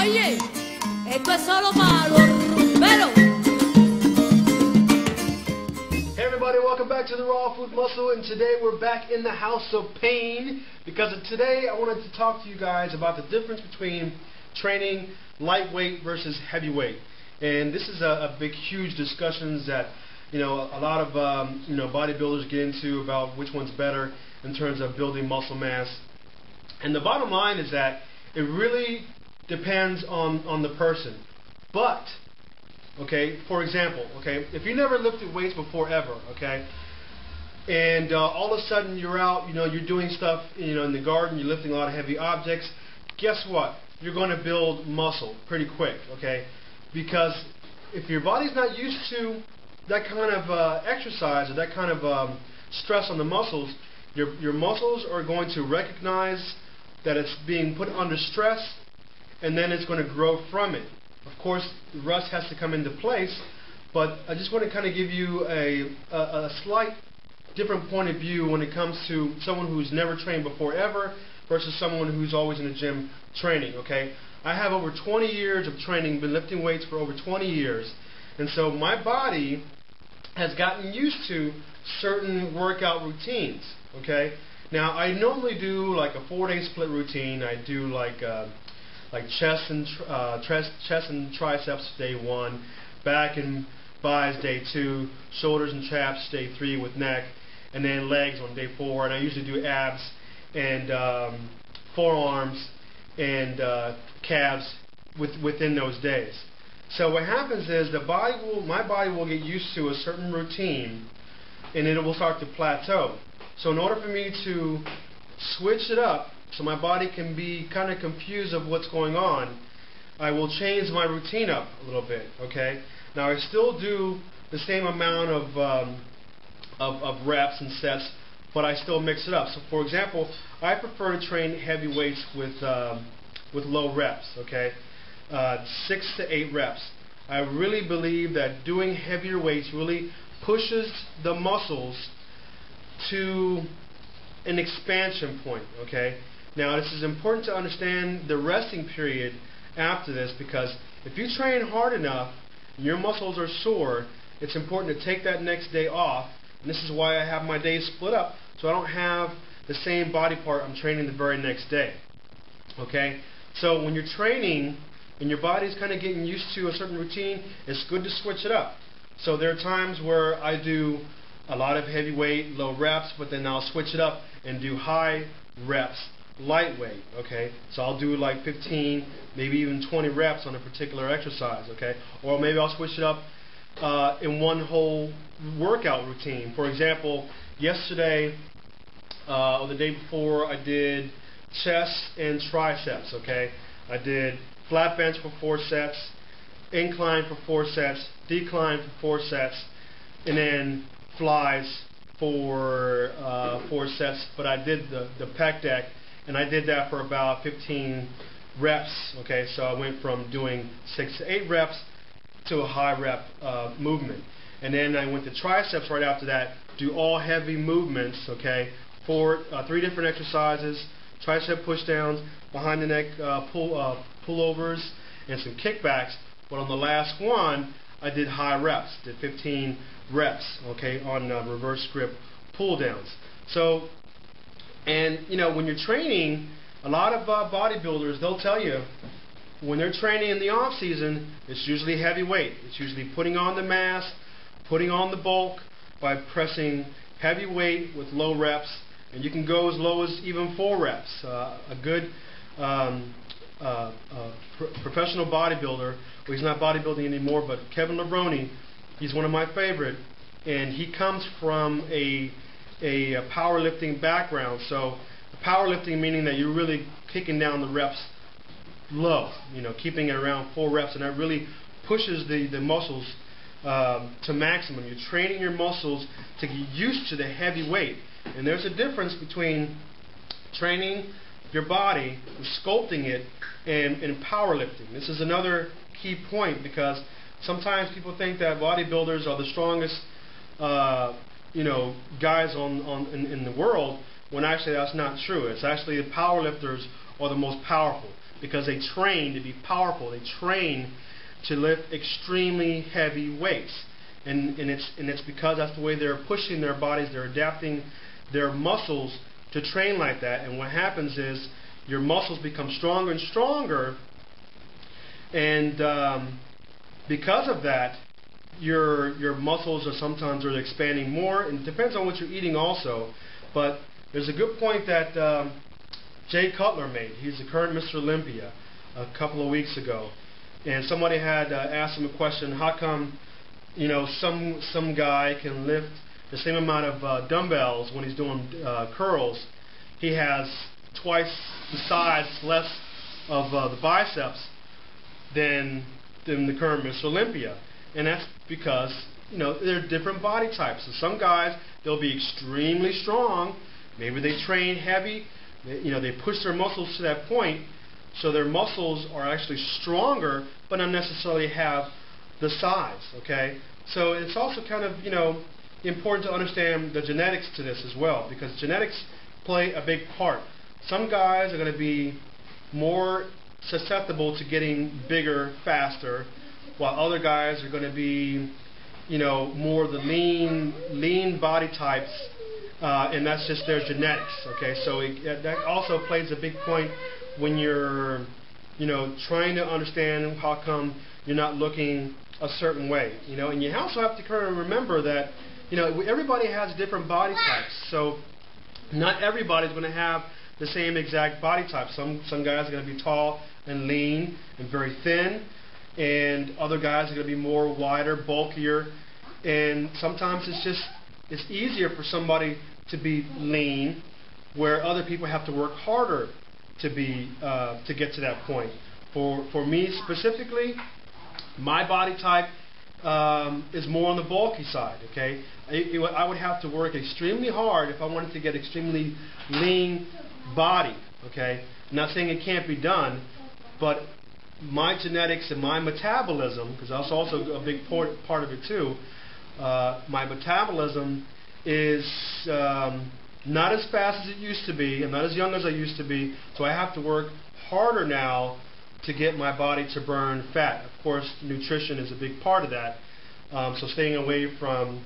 Oye, esto es solo para los rumberos. Hey everybody, welcome back to the Raw Food Muscle, and today we're back in the house of pain because today I wanted to talk to you guys about the difference between training lightweight versus heavyweight. And this is a big, huge discussions that a lot of bodybuilders get into about which one's better in terms of building muscle mass. And the bottom line is that it really depends on the person. But okay, for example, okay, if you never lifted weights before ever, okay, and all of a sudden you're out, you're doing stuff, in the garden, you're lifting a lot of heavy objects, guess what? You're going to build muscle pretty quick, okay? Because if your body's not used to that kind of exercise or that kind of stress on the muscles, your muscles are going to recognize that it's being put under stress, and then it's going to grow from it. Of course, the rest has to come into place, but I just want to kind of give you a slight different point of view when it comes to someone who's never trained before ever versus someone who's always in the gym training, okay? I have over 20 years of training, been lifting weights for over 20 years, and so my body has gotten used to certain workout routines, okay? Now, I normally do like a 4-day split routine. I do like chest and triceps day 1, back and buys day 2, shoulders and traps day 3 with neck, and then legs on day 4. And I usually do abs and forearms and calves within those days. So what happens is my body will get used to a certain routine, and it will start to plateau. So in order for me to switch it up, so my body can be kind of confused of what's going on, I will change my routine up a little bit, okay? Now I still do the same amount of reps and sets, but I still mix it up. So for example, I prefer to train heavy weights with low reps, okay? 6 to 8 reps. I really believe that doing heavier weights really pushes the muscles to an expansion point, okay? Now this is important to understand the resting period after this, because if you train hard enough and your muscles are sore, it's important to take that next day off, and this is why I have my days split up, so I don't have the same body part I'm training the very next day, okay? So when you're training and your body's kind of getting used to a certain routine, it's good to switch it up. So there are times where I do a lot of heavy weight, low reps, but then I'll switch it up and do high reps, lightweight, okay? So I'll do like 15, maybe even 20 reps on a particular exercise, okay? Or maybe I'll switch it up in one whole workout routine. For example, yesterday or the day before, I did chest and triceps, okay? I did flat bench for 4 sets, incline for 4 sets, decline for 4 sets, and then flies for 4 sets, but I did the pec deck, and I did that for about 15 reps, okay? So I went from doing 6 to 8 reps to a high rep movement. And then I went to triceps right after that, do all heavy movements, okay? 3 different exercises, tricep push downs, behind the neck pullovers, and some kickbacks. But on the last one, I did high reps, did 15 reps, okay, on reverse grip pull downs. So, and when you're training, a lot of bodybuilders, they'll tell you when they're training in the off season, it's usually heavy weight. It's usually putting on the mass, putting on the bulk by pressing heavy weight with low reps, and you can go as low as even 4 reps. A good professional bodybuilder, well, he's not bodybuilding anymore, but Kevin Lebroni, he's one of my favorite, and he comes from a powerlifting background. So powerlifting meaning that you're really kicking down the reps low, keeping it around 4 reps, and that really pushes the muscles to maximum. You're training your muscles to get used to the heavy weight, and there's a difference between training your body, sculpting it, and powerlifting. This is another key point, because sometimes people think that bodybuilders are the strongest guys in the world, when actually that's not true. It's actually the powerlifters are the most powerful. because they train to be powerful. They train to lift extremely heavy weights. And it's because that's the way they're pushing their bodies, they're adapting their muscles to train like that. And what happens is your muscles become stronger and stronger, and because of that, your muscles are sometimes really expanding more, and it depends on what you're eating also. But there's a good point that Jay Cutler made. He's the current Mr. Olympia a couple of weeks ago, and somebody had asked him a question: how come, you know, some guy can lift the same amount of dumbbells when he's doing curls? He has twice the size, less of the biceps than the current Mr. Olympia. And that's because, you know, there are different body types. So some guys, they'll be extremely strong. Maybe they train heavy. They push their muscles to that point, so their muscles are actually stronger, but not necessarily have the size. Okay, so it's also kind of, you know, important to understand the genetics to this as well, because genetics play a big part. Some guys are going to be more susceptible to getting bigger faster, while other guys are going to be, you know, more the lean body types, and that's just their genetics. Okay, so that also plays a big point when you're, you know, trying to understand how come you're not looking a certain way. You know, and you also have to kind of remember that, you know, everybody has different body types, so not everybody's going to have the same exact body type. Some guys are going to be tall and lean and very thin, and other guys are going to be more wider, bulkier, and sometimes it's easier for somebody to be lean, where other people have to work harder to get to that point. For me specifically, my body type is more on the bulky side. Okay, I would have to work extremely hard if I wanted to get extremely lean body. Okay, I'm not saying it can't be done, but my genetics and my metabolism, because that's also a big part of it too, my metabolism is not as fast as it used to be. I'm not as young as I used to be, so I have to work harder now to get my body to burn fat. Of course, nutrition is a big part of that, so staying away from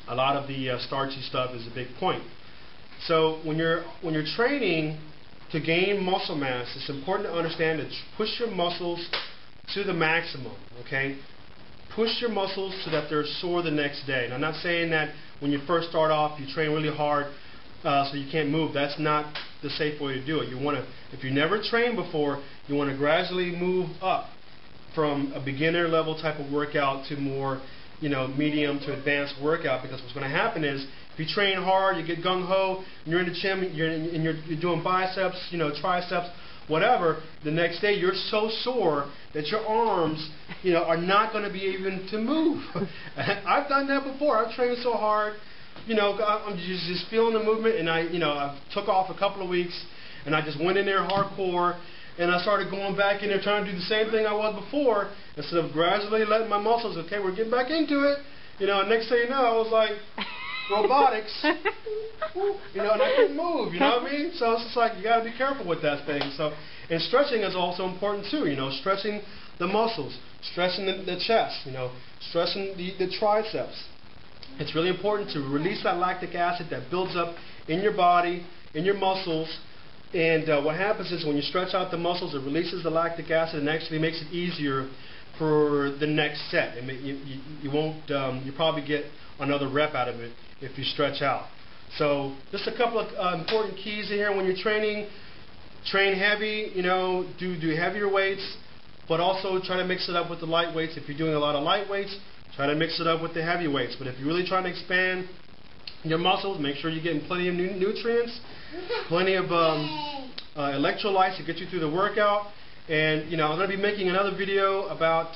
a lot of the starchy stuff is a big point. So when you're training to gain muscle mass, it's important to understand to push your muscles to the maximum. Okay, push your muscles so that they're sore the next day. And I'm not saying that when you first start off you train really hard so you can't move. That's not the safe way to do it. You want to, if you never trained before, you want to gradually move up from a beginner level type of workout to more, you know, medium to advanced workout, because what's going to happen is if you train hard, you get gung-ho, and you're in the gym, you're doing biceps, you know, triceps, whatever, the next day you're so sore that your arms, you know, are not going to be able to move. I've done that before. I've trained so hard, you know, I'm just feeling the movement, and I took off a couple of weeks, and I just went in there hardcore, and I started going back in there trying to do the same thing I was before, instead of gradually letting my muscles, okay, we're getting back into it, you know, and next thing you know, I was like, robotics, you know, and I couldn't move, you know what I mean? So it's just like, you got to be careful with that thing. So, and stretching is also important too, you know, stretching the muscles, stretching the chest, you know, stretching the triceps. It's really important to release that lactic acid that builds up in your body, in your muscles, and what happens is when you stretch out the muscles, it releases the lactic acid and actually makes it easier for the next set. I mean, you won't, you probably get another rep out of it if you stretch out. So just a couple of important keys in here when you're training. Train heavy, you know, do heavier weights, but also try to mix it up with the light weights. If you're doing a lot of light weights, try to mix it up with the heavy weights. But if you're really trying to expand your muscles, make sure you're getting plenty of nutrients, plenty of electrolytes to get you through the workout. And, you know, I'm going to be making another video about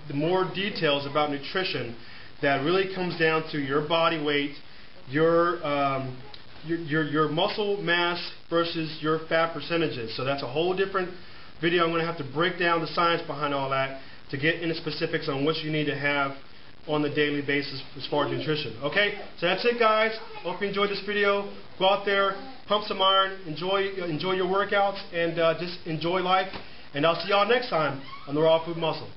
the more details about nutrition that really comes down to your body weight, your muscle mass versus your fat percentages. So that's a whole different video. I'm going to have to break down the science behind all that to get into specifics on what you need to have on the daily basis as far as nutrition. Okay, so that's it, guys. Hope you enjoyed this video. Go out there, pump some iron, enjoy your workouts, and just enjoy life. And I'll see y'all next time on the Raw Food Muscle.